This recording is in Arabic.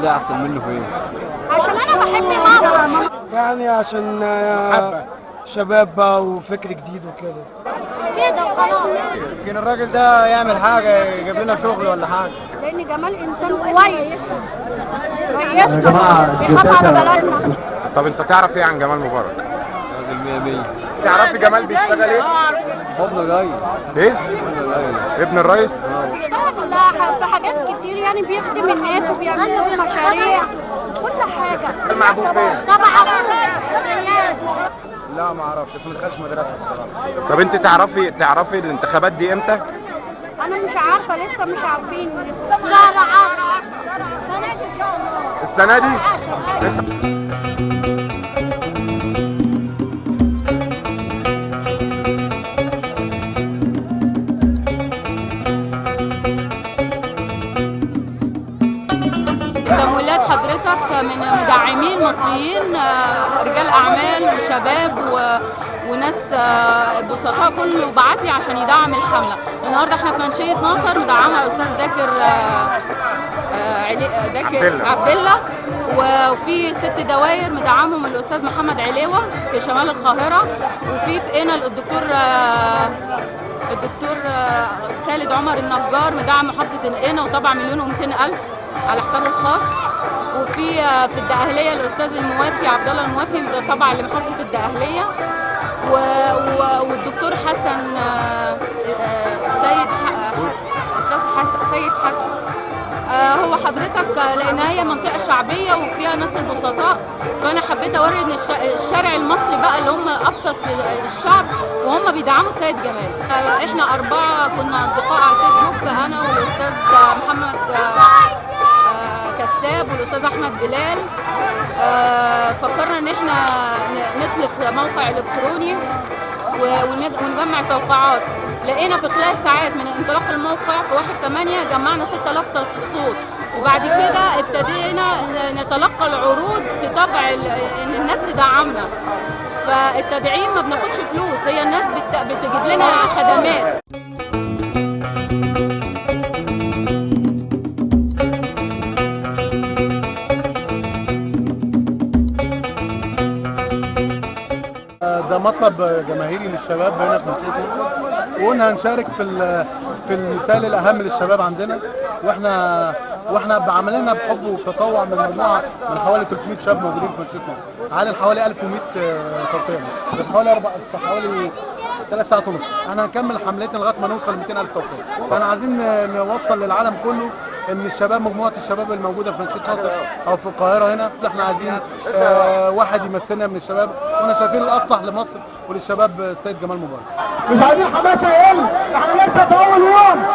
ده احسن منه في ايه؟ عشان انا بحب ماما. يعني عشان شباب بقى وفكر جديد وكده وخلاص. يمكن الراجل ده يعمل حاجة يجيب لنا شغل ولا حاجة. لان جمال انسان كويس يا جماعة بيخاف على بلدنا. طب انت تعرف ايه عن جمال مبارك؟ راجل 100 100. تعرفي جمال بيشتغل ايه؟ ابن الريس. ايه؟ ابن الريس. ابن الرئيس؟ بيشتغل في حاجات كتير، يعني بيخدم الناس وبيعمل لهم مشاريع كل حاجه. المعبود فين؟ طبعا لا ما اعرفش، بس ما دخلش مدرسة بصراحة. طب انت تعرفي الانتخابات دي امتى؟ انا مش عارفه لسه، مش عارفين لسه. شهر 10 السنة دي؟ تمويلات حضرتك من مدعمين مصريين، رجال اعمال وشباب وناس بسطاء كله بعت لي عشان يدعم الحمله. النهارده احنا في منشيه ناصر مدعمه الاستاذ ذاكر عبد الله، وفي 6 دوائر مدعمهم الاستاذ محمد عليوه في شمال القاهره، وفي قنا الدكتور خالد عمر النجار مدعم محافظه القنا وطبع 1,200,000 على حسابه الخاص. وفي الدقهليه الاستاذ الموافي عبد الله الموافي ده طبعا لمحافظه الدقهليه، والدكتور حسن سيد حسن. هو حضرتك لان هي منطقه شعبيه وفيها ناس البسطاء، فانا حبيت اوري ان الشارع المصري بقى اللي هم ابسط الشعب وهم بيدعموا السيد جمال. احنا 4 كنا اصدقاء على الفيسبوك، انا والاستاذ محمد كتاب والاستاذ احمد بلال. فكرنا ان احنا نطلق موقع الكتروني ونجمع توقعات. لقينا في خلال ساعات من انطلاق الموقع في 1/8 جمعنا 6000 صوت، وبعد كده ابتدينا نتلقى العروض في طبع ان الناس تدعمنا. فالتدعيم ما بناخدش فلوس، هي الناس بتجيب لنا خدمات. ده مطلب جماهيري للشباب هنا في منطقتنا، وقلنا هنشارك في المثال الاهم للشباب عندنا، واحنا بعملنا بحب وبتطوع من مجموعه من حوالي 300 شاب موجودين في منطقه مصر، عدد حوالي 1100 توقيع في حوالي 3 ساعات ونص. احنا هنكمل حملتنا لغايه ما نوصل ل 200,000 توقيع. فاحنا عايزين نوصل للعالم كله ان الشباب، مجموعه الشباب الموجوده في منشيه ناصر او في القاهره هنا، احنا عايزين واحد يمثلنا من الشباب، واحنا شايفين الاصلح لمصر وللشباب السيد جمال مبارك. مش عايزين حماسه يقل، احنا لسه في اول يوم.